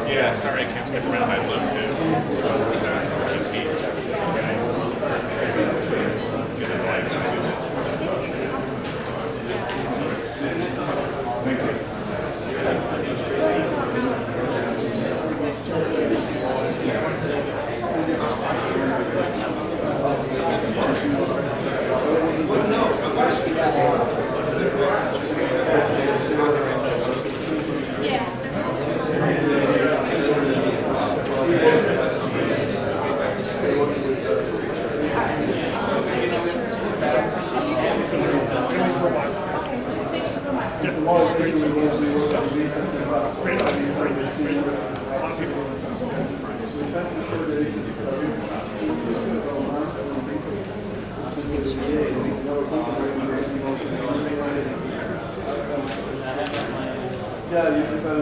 Yeah, sorry, I can't stick around. I'd love to. Yeah, you prefer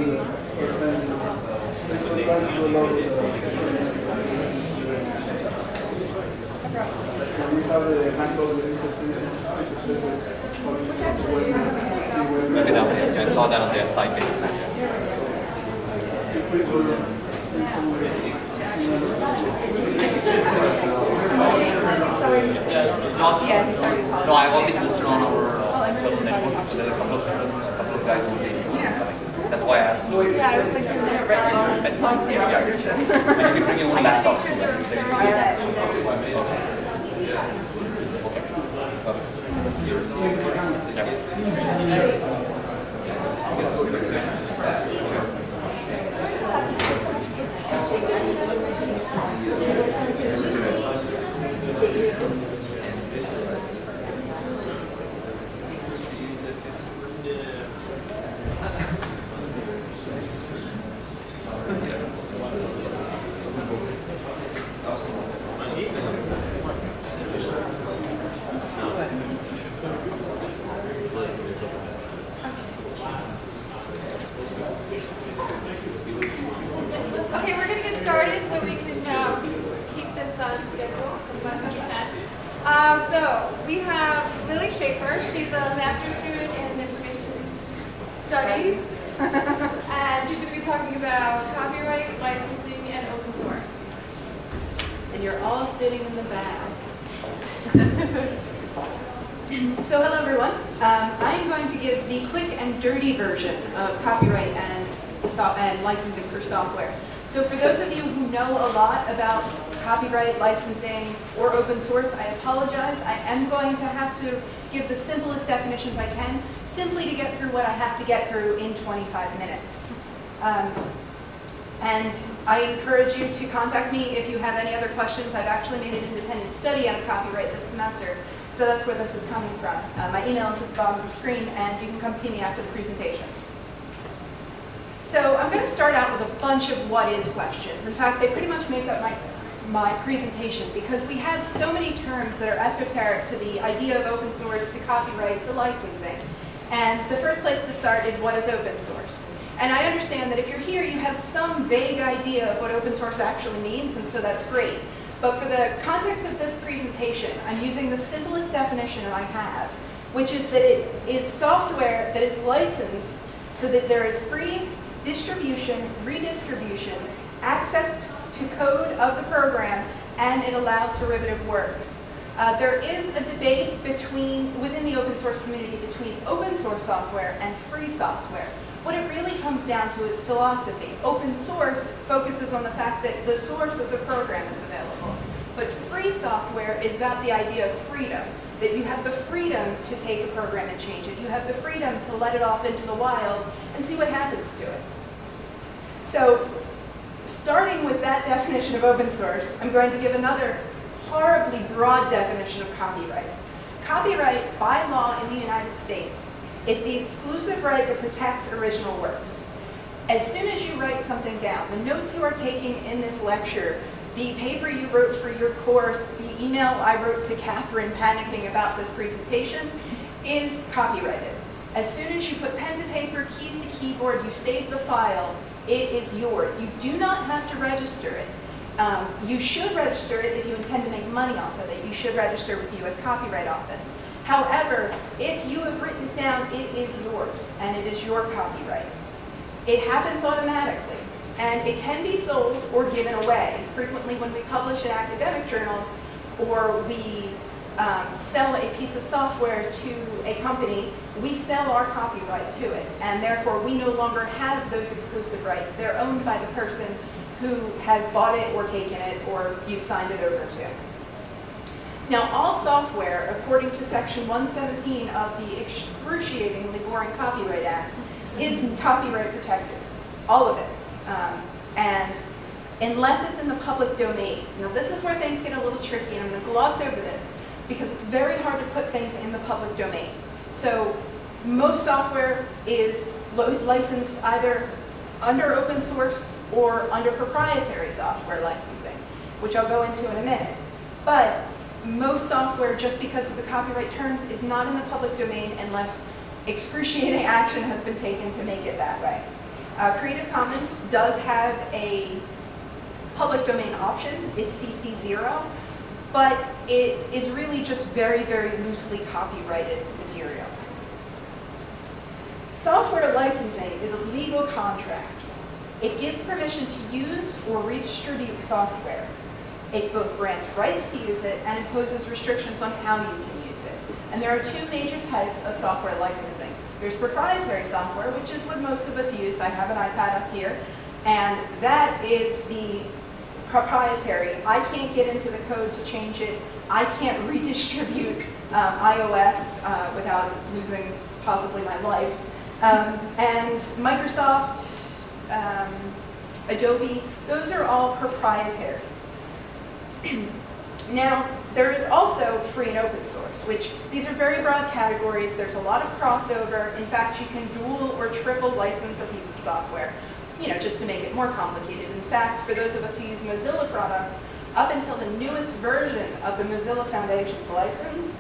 Maybe that was, I saw that on their site basically. No, I already posted on our internal network, so there are a couple of students, a couple of guys who will be coming. That's why I asked. Yeah, I was like doing it right on zero. And you can bring your own laptops to Okay, we're going to get started so we can keep this on schedule as much as we can. So we have Lily Schaefer. She's a master's student in information studies. And she's going to be talking about copyright, licensing, and open source. And you're all sitting in the back. So hello everyone. I'm going to give the quick and dirty version of copyright and licensing for software. So for those of you who know a lot about copyright, licensing, or open source, I apologize. I am going to have to give the simplest definitions I can, simply to get through what I have to get through in 25 minutes. And I encourage you to contact me if you have any other questions. I've actually made an independent study on copyright this semester, so that's where this is coming from. My email is at the bottom of the screen, and you can come see me after the presentation. So I'm going to start out with a bunch of what is questions. In fact, they pretty much make up my presentation, because we have so many terms that are esoteric to the idea of open source, to copyright, to licensing. And the first place to start is, what is open source? And I understand that if you're here, you have some vague idea of what open source actually means, and so that's great. But for the context of this presentation, I'm using the simplest definition I have, which is that it is software that is licensed so that there is free distribution, redistribution, access to code of the program, and it allows derivative works. There is a debate within the open source community between open source software and free software. What it really comes down to is philosophy. Open source focuses on the fact that the source of the program is available. But free software is about the idea of freedom, that you have the freedom to take a program and change it. You have the freedom to let it off into the wild and see what happens to it. So, starting with that definition of open source, I'm going to give another horribly broad definition of copyright. Copyright, by law in the United States, is the exclusive right that protects original works. As soon as you write something down, the notes you are taking in this lecture, the paper you wrote for your course, the email I wrote to Catherine panicking about this presentation, is copyrighted. As soon as you put pen to paper, keys to keyboard, you save the file, it is yours. You do not have to register it. You should register it if you intend to make money off of it. You should register with the U.S. Copyright Office. However, if you have written it down, it is yours, and it is your copyright. It happens automatically, and it can be sold or given away. Frequently when we publish in academic journals, or we sell a piece of software to a company, we sell our copyright to it, and therefore we no longer have those exclusive rights. They're owned by the person who has bought it or taken it, or you've signed it over to. Now, all software, according to Section 117 of the excruciatingly boring Copyright Act, is copyright protected. All of it. And unless it's in the public domain. Now, this is where things get a little tricky, and I'm going to gloss over this, because it's very hard to put things in the public domain. So, most software is licensed either under open source or under proprietary software licensing, which I'll go into in a minute. But most software, just because of the copyright terms, is not in the public domain unless excruciating action has been taken to make it that way. Creative Commons does have a public domain option. It's CC0, but it is really just very, very loosely copyrighted material. Software licensing is a legal contract. It gives permission to use or redistribute software. It both grants rights to use it and imposes restrictions on how you can use it. And there are two major types of software licensing. There's proprietary software, which is what most of us use. I have an iPad up here, and that is the proprietary. I can't get into the code to change it. I can't redistribute iOS without losing possibly my life. And Microsoft, Adobe, those are all proprietary. Now, there is also free and open source, which these are very broad categories. There's a lot of crossover. In fact, you can dual or triple license a piece of software, just to make it more complicated. In fact, for those of us who use Mozilla products, up until the newest version of the Mozilla Foundation's license,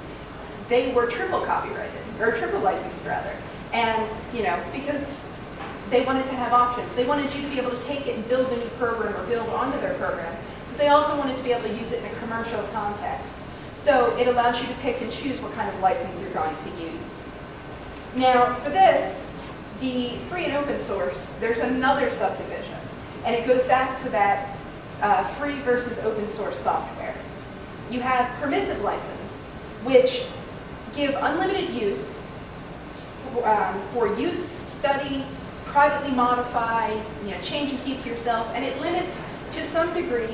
they were triple copyrighted, or triple licensed rather. And, because they wanted to have options. They wanted you to be able to take it and build a new program or build onto their program. But they also wanted to be able to use it in a commercial context. So it allows you to pick and choose what kind of license you're going to use. Now, for this, the free and open source, there's another subdivision. And it goes back to that free versus open source software. You have permissive license, which give unlimited use for use, study, privately modify, change and keep to yourself, and it limits to some degree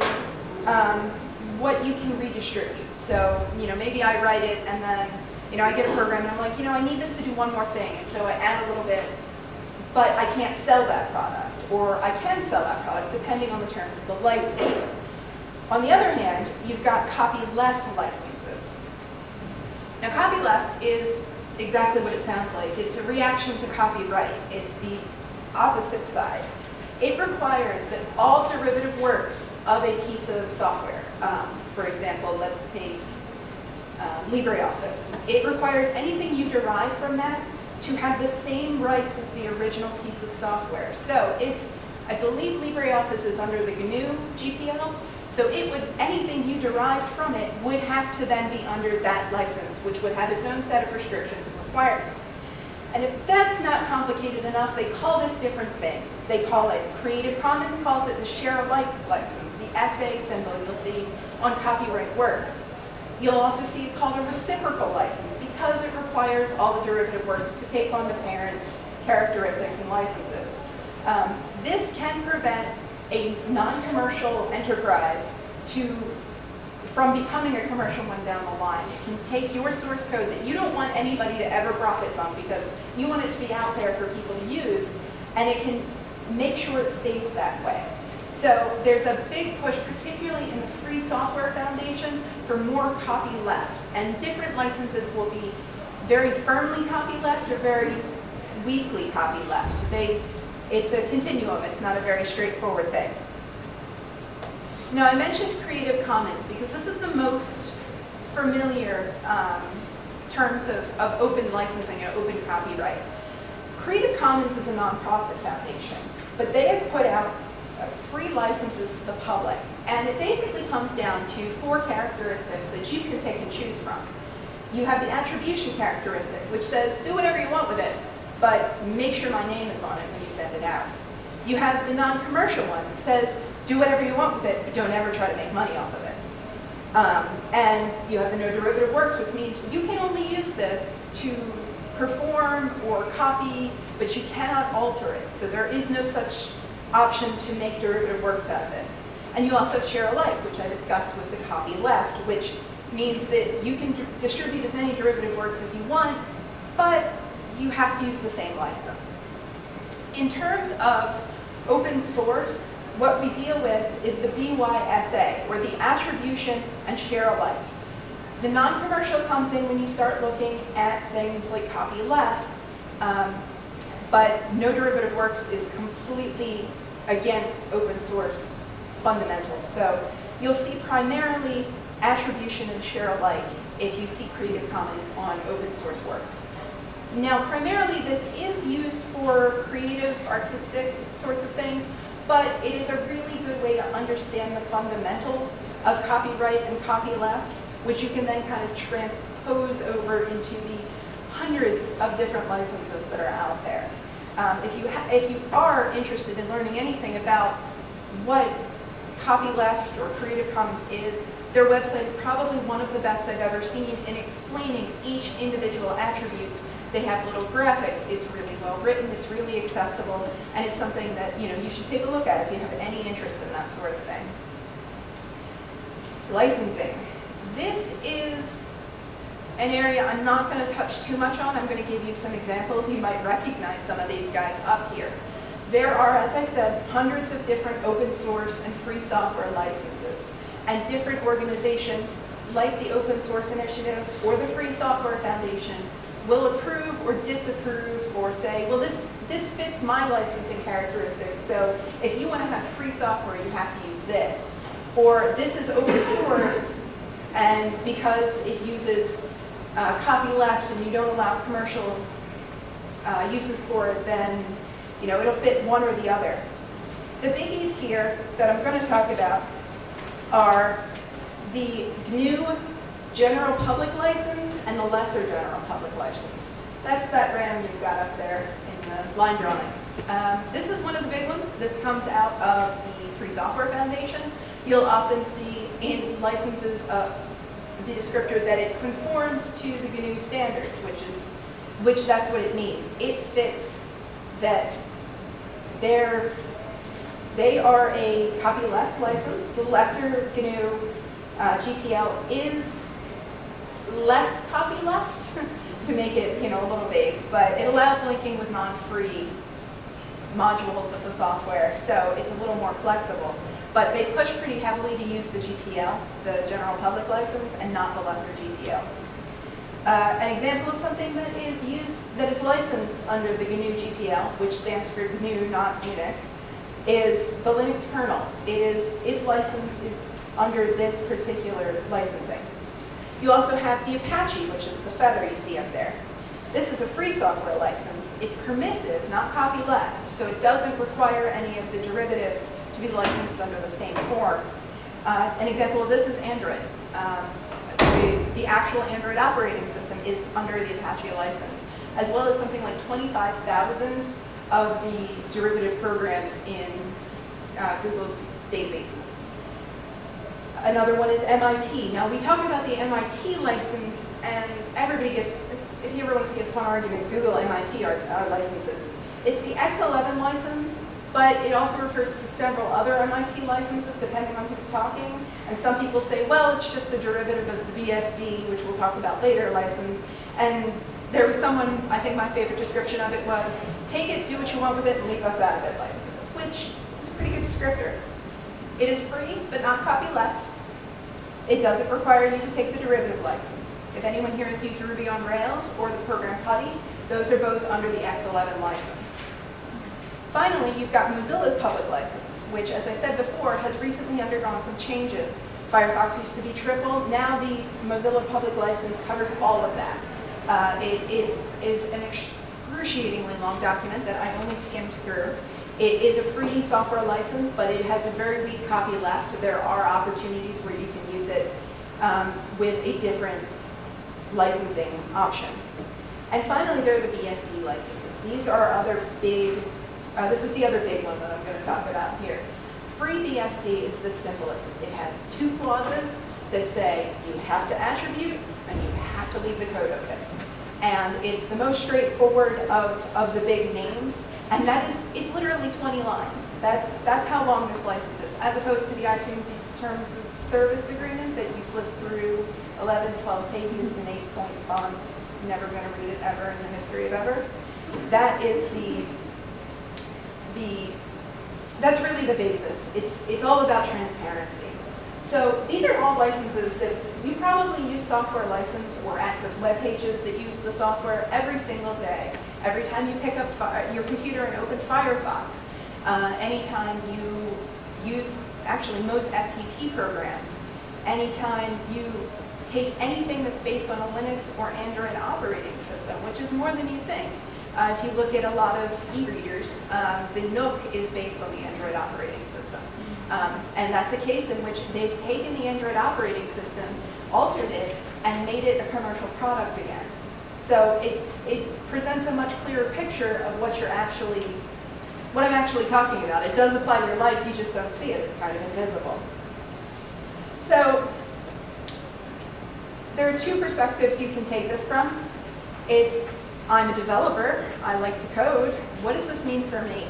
what you can redistribute. So, maybe I write it and then, I get a program and I'm like, I need this to do one more thing, and so I add a little bit, but I can't sell that product, or I can sell that product depending on the terms of the license. On the other hand, you've got copyleft licenses. Now, copyleft is exactly what it sounds like. It's a reaction to copyright. It's the opposite side. It requires that all derivative works of a piece of software, for example, let's take LibreOffice. It requires anything you derive from that to have the same rights as the original piece of software. So if, I believe LibreOffice is under the GNU GPL, so anything you derived from it would have to then be under that license, which would have its own set of restrictions and requirements. And if that's not complicated enough, they call this different things. They call it, Creative Commons calls it the share-alike license, the SA symbol you'll see on copyright works. You'll also see it called a reciprocal license because it requires all the derivative works to take on the parent's characteristics and licenses. This can prevent a non-commercial enterprise from becoming a commercial one down the line. It can take your source code that you don't want anybody to ever profit from because you want it to be out there for people to use, and it can make sure it stays that way. So there's a big push, particularly in the Free Software Foundation, for more copyleft. And different licenses will be very firmly copyleft or very weakly copyleft. It's a continuum. It's not a very straightforward thing. Now, I mentioned Creative Commons because this is the most familiar terms of open licensing and open copyright. Creative Commons is a nonprofit foundation, but they have put out free licenses to the public, and it basically comes down to 4 characteristics that you can pick and choose from. You have the attribution characteristic, which says do whatever you want with it, but make sure my name is on it when you send it out. You have the non-commercial one that says do whatever you want with it, but don't ever try to make money off of it. And you have the no derivative works, which means you can only use this to perform or copy, but you cannot alter it. So there is no such option to make derivative works out of it. And you also have share alike, which I discussed with the copy left, which means that you can distribute as many derivative works as you want, but you have to use the same license. In terms of open source, what we deal with is the BYSA, or the attribution and share alike. The non-commercial comes in when you start looking at things like copy left, but no derivative works is completely against open source fundamentals. So you'll see primarily attribution and share alike if you see Creative Commons on open source works. Now, primarily this is used for creative, artistic sorts of things, but it is a really good way to understand the fundamentals of copyright and copyleft, which you can then kind of transpose over into the hundreds of different licenses that are out there. If you are interested in learning anything about what copyleft or Creative Commons is, their website is probably one of the best I've ever seen in explaining each individual attribute. They have little graphics. It's really well written. It's really accessible, and it's something that you should take a look at if you have any interest in that sort of thing. Licensing. This is an area I'm not going to touch too much on. I'm going to give you some examples. You might recognize some of these guys up here. There are, as I said, hundreds of different open source and free software licenses, and different organizations like the Open Source Initiative or the Free Software Foundation will approve or disapprove or say, well, this fits my licensing characteristics, so if you want to have free software, you have to use this. Or this is open source, and because it uses copyleft and you don't allow commercial uses for it, then it'll fit one or the other. The biggies here that I'm going to talk about are the GNU General Public License and the Lesser General Public License. That's that RAM you've got up there in the line drawing. This is one of the big ones. This comes out of the Free Software Foundation. You'll often see in licenses the descriptor that it conforms to the GNU standards, which that's what it means. It fits that they are a copyleft license. The lesser GNU GPL is less copyleft to make it a little vague, but it allows linking with non-free modules of the software, so it's a little more flexible. But they push pretty heavily to use the GPL, the General Public License, and not the lesser GPL. An example of something that is licensed under the GNU GPL, which stands for GNU, not Unix, is the Linux kernel. Its license is under this particular licensing. You also have the Apache, which is the feather you see up there. This is a free software license. It's permissive, not copyleft, so it doesn't require any of the derivatives to be licensed under the same form. An example of this is Android. The actual Android operating system is under the Apache license, as well as something like 25,000 of the derivative programs in Google's databases. Another one is MIT. Now, we talk about the MIT license, and everybody gets, if you ever want to see a fun argument, Google MIT licenses. It's the X11 license, but it also refers to several other MIT licenses, depending on who's talking. And some people say, well, it's just a derivative of the BSD, which we'll talk about later, license. And there was someone, I think my favorite description of it was, take it, do what you want with it, and leave us out of it license, which is a pretty good descriptor. It is free, but not copyleft. It doesn't require you to take the derivative license. If anyone here has used Ruby on Rails or the program PuTTY, those are both under the X11 license. Finally, you've got Mozilla's public license, which, as I said before, has recently undergone some changes. Firefox used to be triple. Now the Mozilla public license covers all of that. It is an excruciatingly long document that I only skimmed through. It is a free software license, but it has a very weak copy left. There are opportunities where you can use it with a different licensing option. And finally, there are the BSD licenses. These are other big, this is the other big one that I'm going to talk about here. Free BSD is the simplest. It has 2 clauses that say you have to attribute and you have to leave the code open. And it's the most straightforward of the big names. And that is, it's literally 20 lines. That's how long this license is, as opposed to the iTunes Terms of Service Agreement that you flip through 11, 12 pages in 8-point font. Never going to read it ever in the history of ever. That is that's really the basis. It's all about transparency. So these are all licenses that you probably use software licensed or access web pages that use the software every single day. Every time you pick up your computer and open Firefox, anytime you use actually most FTP programs, anytime you take anything that's based on a Linux or Android operating system, which is more than you think. If you look at a lot of e-readers, the Nook is based on the Android operating system. And that's a case in which they've taken the Android operating system, altered it, and made it a commercial product again. So it presents a much clearer picture of what I'm actually talking about. It does apply to your life, you just don't see it. It's kind of invisible. So there are 2 perspectives you can take this from. It's, I'm a developer, I like to code, what does this mean for me?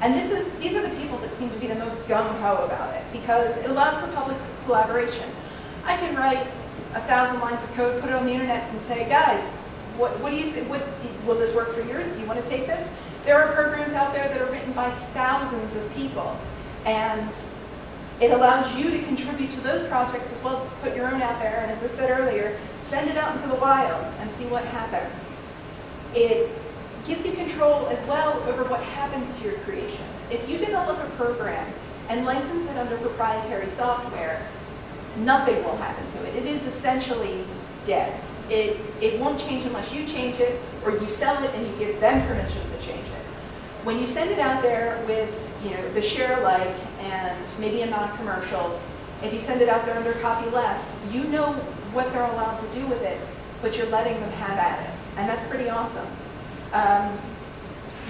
And these are the people that seem to be the most gung-ho about it, because it allows for public collaboration. I can write 1,000 lines of code, put it on the internet, and say, guys, what do you think? Will this work for yours? Do you want to take this? There are programs out there that are written by thousands of people, and it allows you to contribute to those projects as well as put your own out there, and as I said earlier, send it out into the wild and see what happens. It gives you control as well over what happens to your creations. If you develop a program and license it under proprietary software, nothing will happen to it. It is essentially dead. It won't change unless you change it, or you sell it and you give them permission to change it. When you send it out there with the share alike and maybe a non-commercial, if you send it out there under copyleft, you know what they're allowed to do with it, but you're letting them have at it. And that's pretty awesome.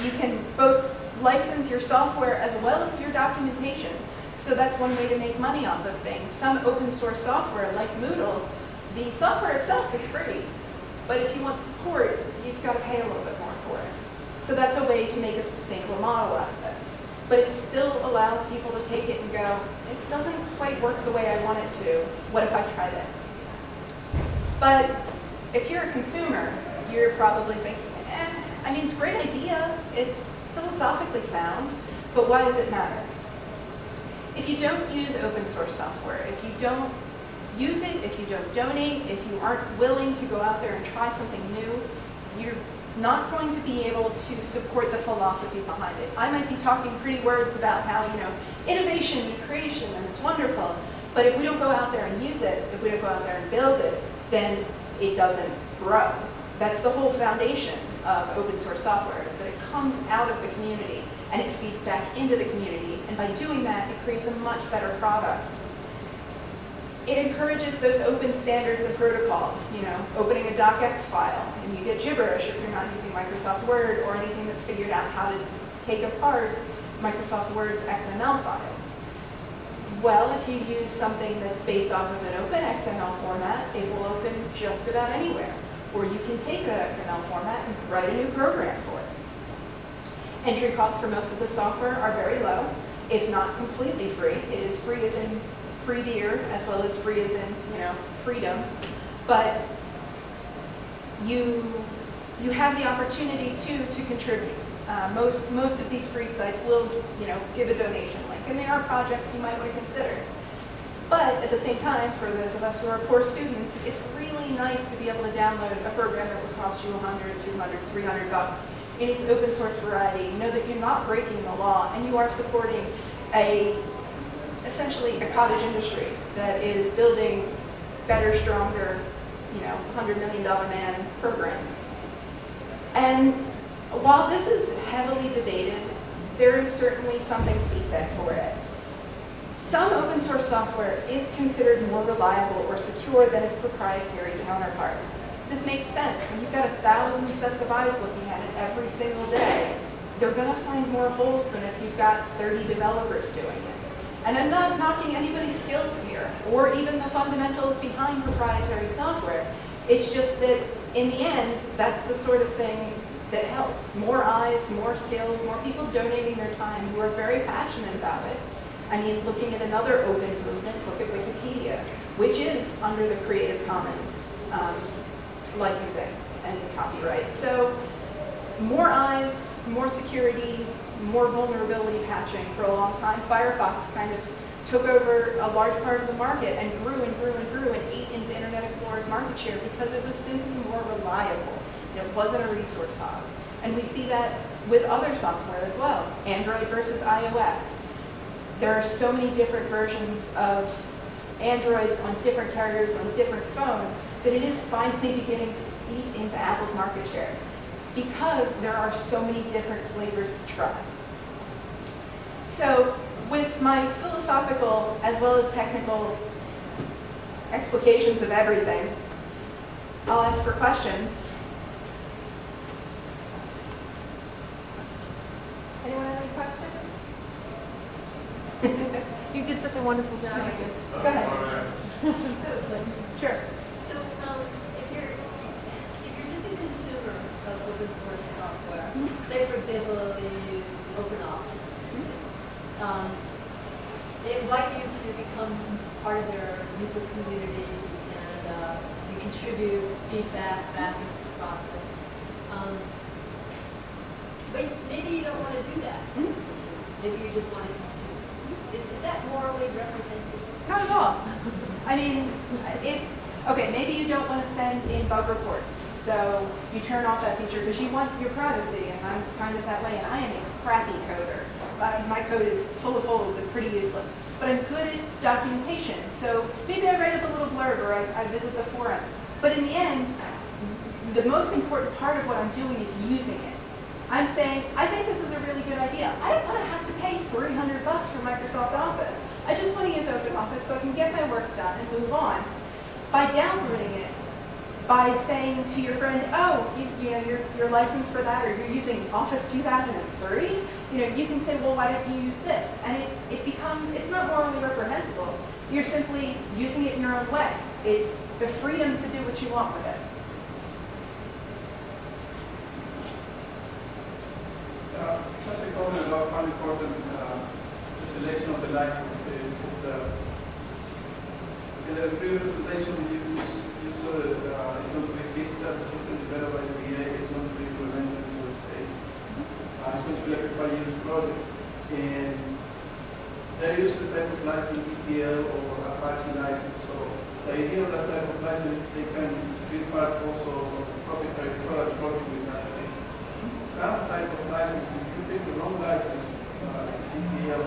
You can both license your software as well as your documentation. So that's one way to make money off of things. Some open source software like Moodle, the software itself is free. But if you want support, you've got to pay a little bit more for it. So that's a way to make a sustainable model out of this. But it still allows people to take it and go, this doesn't quite work the way I want it to. What if I try this? But if you're a consumer, you're probably thinking, I mean, it's a great idea, it's philosophically sound, but why does it matter? If you don't use open source software, if you don't use it, if you don't donate, if you aren't willing to go out there and try something new, you're not going to be able to support the philosophy behind it. I might be talking pretty words about how, innovation and creation, and it's wonderful, but if we don't go out there and use it, if we don't go out there and build it, then it doesn't grow. That's the whole foundation of open source software, is that it comes out of the community and it feeds back into the community, and by doing that, it creates a much better product. It encourages those open standards and protocols, opening a docx file, and you get gibberish if you're not using Microsoft Word or anything that's figured out how to take apart Microsoft Word's XML files. Well, if you use something that's based off of an open XML format, it will open just about anywhere. Or you can take that XML format and write a new program for it. Entry costs for most of the software are very low, if not completely free. It is free as in free beer, as well as free as in, freedom. But you have the opportunity to contribute. Most of these free sites will, give a donation link, and there are projects you might want to consider. But at the same time, for those of us who are poor students, it's really nice to be able to download a program that would cost you $100, $200, $300 in its open source variety. Know that you're not breaking the law, and you are supporting essentially a cottage industry that is building better, stronger $100 million man programs. And while this is heavily debated, there is certainly something to be said for it. Some open source software is considered more reliable or secure than its proprietary counterpart. This makes sense. When you've got 1,000 sets of eyes looking at it every single day, they're going to find more holes than if you've got 30 developers doing it. And I'm not knocking anybody's skills here, or even the fundamentals behind proprietary software. It's just that, in the end, that's the sort of thing that helps. More eyes, more skills, more people donating their time who are very passionate about it. I mean, looking at another open movement, look at Wikipedia, which is under the Creative Commons licensing and copyright. So more eyes, more security, more vulnerability patching. For a long time, Firefox kind of took over a large part of the market and grew and grew and grew and ate into Internet Explorer's market share because it was simply more reliable. It wasn't a resource hog. And we see that with other software as well, Android versus iOS. There are so many different versions of Androids on different carriers on different phones that it is finally beginning to eat into Apple's market share because there are so many different flavors to try. So with my philosophical as well as technical explications of everything, I'll ask for questions. Anyone have any questions? You did such a wonderful job. Go ahead. Sure. So, if you're just a consumer of open source software, say for example you use OpenOffice, they invite you to become part of their user communities and you contribute feedback back into the process. But maybe you don't want to do that as a consumer. Maybe you just want to consume. Is that morally reprehensible? Not at all. I mean, maybe you don't want to send in bug reports, so you turn off that feature because you want your privacy, and I'm kind of that way, and I am a crappy coder. My code is full of holes and pretty useless, but I'm good at documentation, so maybe I write up a little blurb or I visit the forum. But in the end, the most important part of what I'm doing is using it. I'm saying, I think this is a really good idea. I don't want to have to pay $300 for Microsoft Office. I just want to use OpenOffice so I can get my work done and move on. By downloading it, by saying to your friend, oh, you're licensed for that, or you're using Office 2003, you can say, well, why don't you use this? And it's not morally reprehensible. You're simply using it in your own way. It's the freedom to do what you want with it. Just a comment about how important the selection of the license is. In the previous presentation, you saw that it's going to be Vista, the system developed by the VA, is going to be implemented in the state. It's going to be like a 5-year project. And they're using the type of license, EPL or Apache license. So the idea of that type of license, they can be part also of the proprietary product working with that same. Some type of license, if you pick the wrong license, EPL,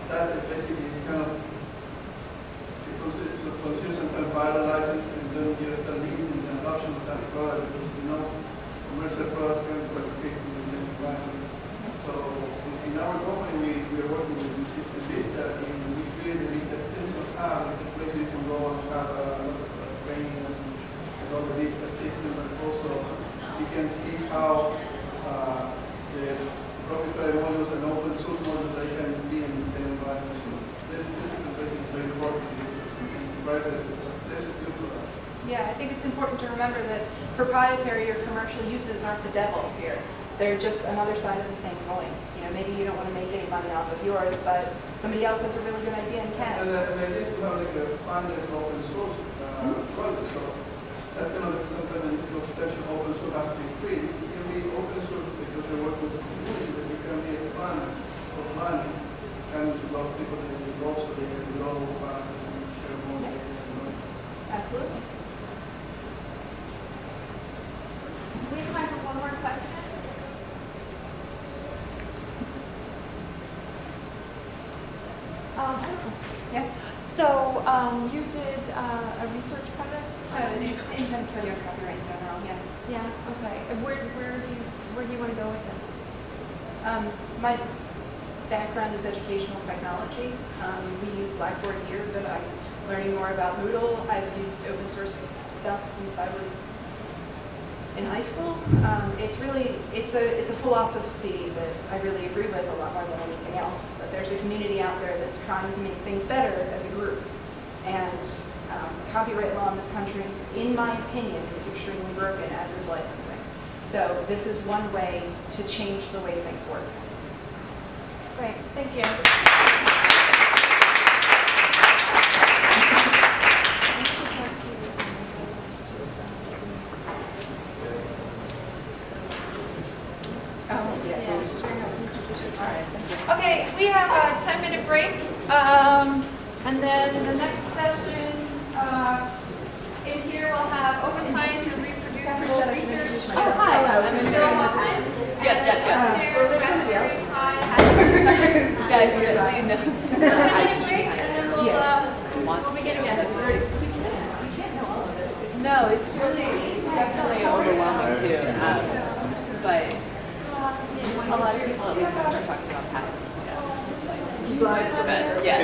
that basically is kind of, it's considered some kind of viral license, and then you have to lead in the adoption of that product because commercial products can participate in the same environment. So in our company, we are working with the system Vista, and we created Vista Principal Hub. It's a place you can go and have a lot of training and all the Vista system, and also you can see how the proprietary modules and open source modules, they can be in the same environment. So this is very important to provide the success of your product. Yeah, I think it's important to remember that proprietary or commercial uses aren't the devil here. They're just another side of the same coin. Maybe you don't want to make any money off of yours, but somebody else has a really good idea and can. And the idea is to have like a funded open source project. So that's something that extension open source has to be free. It can be open source because they work with the community, but it can be a fund of money, kind of allow people to get involved so they can grow fast and share more data. Absolutely. We have time for one more question. Yeah. So you did a research project? An independent study on copyright in general, yes. Yeah. Okay. And where do you want to go with this? My background is educational technology. We use Blackboard here, but I'm learning more about Moodle. I've used open source stuff since I was in high school. It's a philosophy that I really agree with a lot more than anything else. That there's a community out there that's trying to make things better as a group, and copyright law in this country, in my opinion, is extremely broken, as is licensing. So this is one way to change the way things work. Great. Thank you. Okay, we have a 10-minute break, and then the next session in here we'll have open science and reproducible research. Oh, hi. I'm Bill Hoffman. Yeah. Guys, you're leading us. 10-minute break, and then we'll begin again. No, it's definitely overwhelming too. But a lot of people at least start talking about patents. Yeah.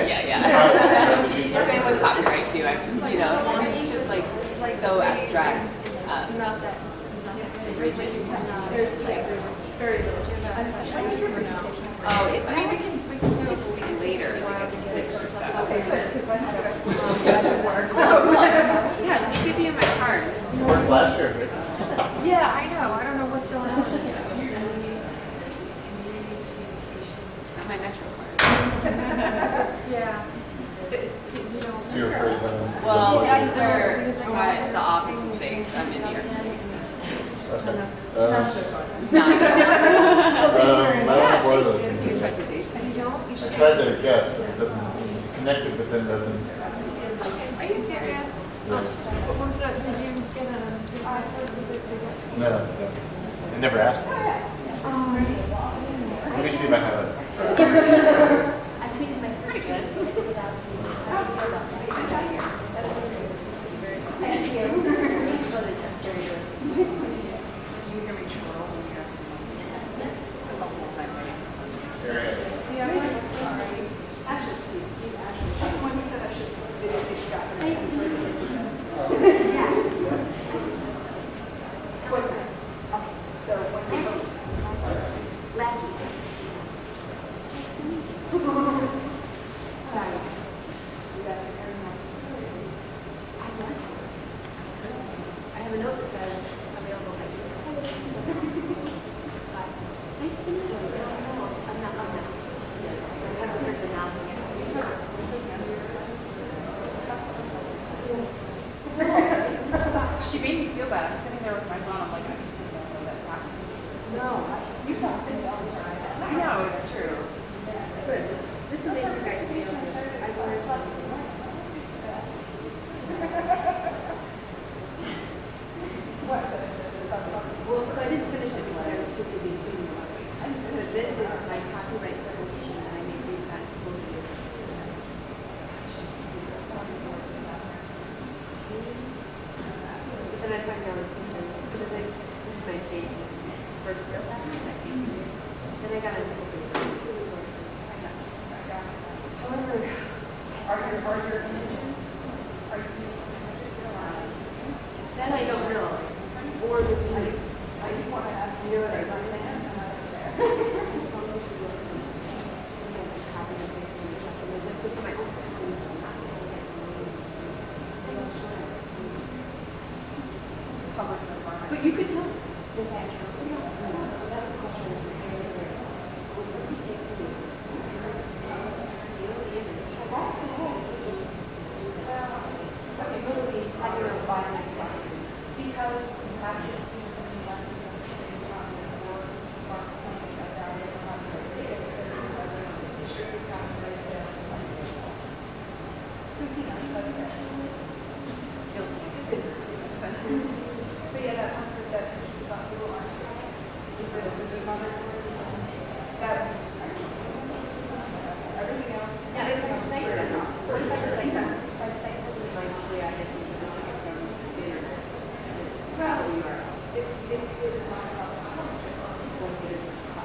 Same with copyright too. It's just like so abstract. Not that the system's not that good. There's very little. Oh, it's I mean, we can do it, but we can later, take a while like to at get 6 or 7. Okay, good, because I have Yeah, let me give you my card. Worked last year. Yeah, I know. I don't know what's going on. My Metro card. Yeah. You don't. So you're afraid of Well, that's where the office is based. I'm in here. I don't have one of those. You don't? You I should. tried to guess, but it doesn't connect it, but then doesn't. Are you serious? Yeah. What was that? Did you get a? No. I never asked for it. Let me see if I have it. I tweeted my sister. I have a note that says available. Nice to meet you. I'm not. I haven't heard the novel yet. She made me feel bad. I was sitting there with my phone. I'm like, I need to know that happened. No, you thought that all the time. I know, it's true. Good. This will make you guys feel good. I've learned something. Well, so I didn't finish it because I was too busy doing it. But this is my copyright presentation that I made based on Wikipedia. But then I find out it's because this is my case. First step. Then I got into this. However, are your images? then I don't know. Or the I just want to ask you what I But you could tell. Does that count?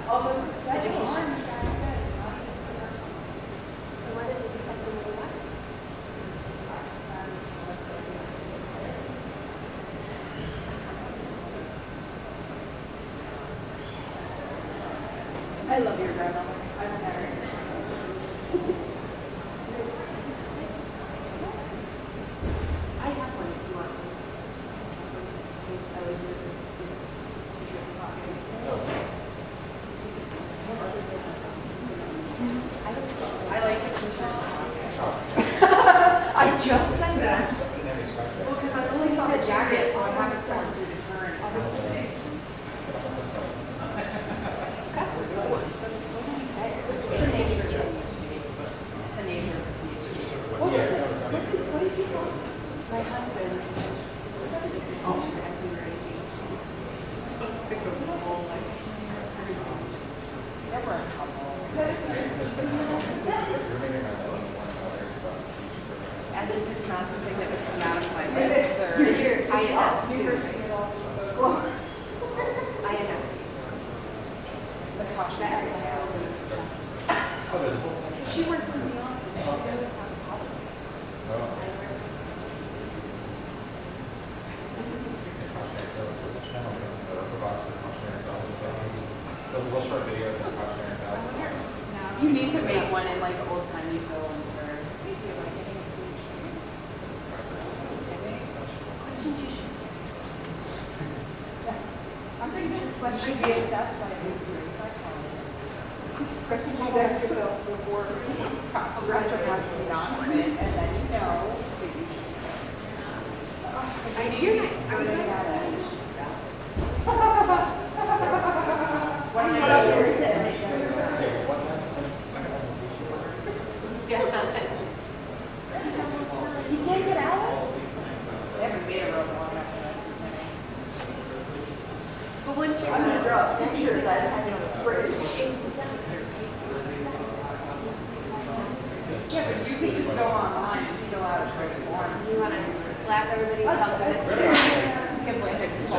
Although, that's education. I love your grandmother. I don't know her. I have one if you want. I like this one. I just said that. Well, because I only saw the jacket, so I have to tell you to turn. It's the nature. It's the nature. What is it? What did you want? My husband was a dissertation as we were engaged. There were a couple. As if it's not something that would come out of my lips or I adapt to. I adapt. The cautionary tale. She works in the office. She knows how to help. You need to make one in like old timey film where questions you should I'm thinking what should be assessed by a questions you ask yourself before graduate wants to be on it, and then you know that you should. I knew you're nice. I'm good at it. What is it? You can't get out? They haven't made a road long enough for that. But once you're I'm gonna draw a picture that I have on the fridge. Yeah, but you can just go online and fill out a short form. You want to slap everybody with helps with this. You can blend it with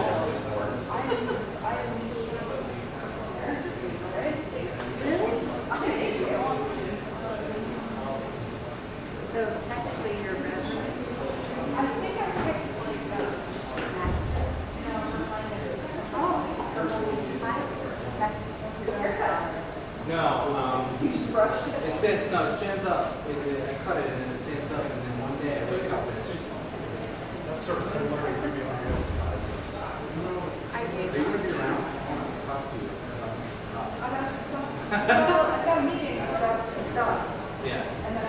So technically you're British. I think I picked like that. No, it stands up. I cut it and it stands up, and then one day I wake up and it's just. That's sort of similar to Ruby on Rails. Are you gonna be around? I want to talk to you about some stuff. I've got a meeting about some stuff. Yeah. And then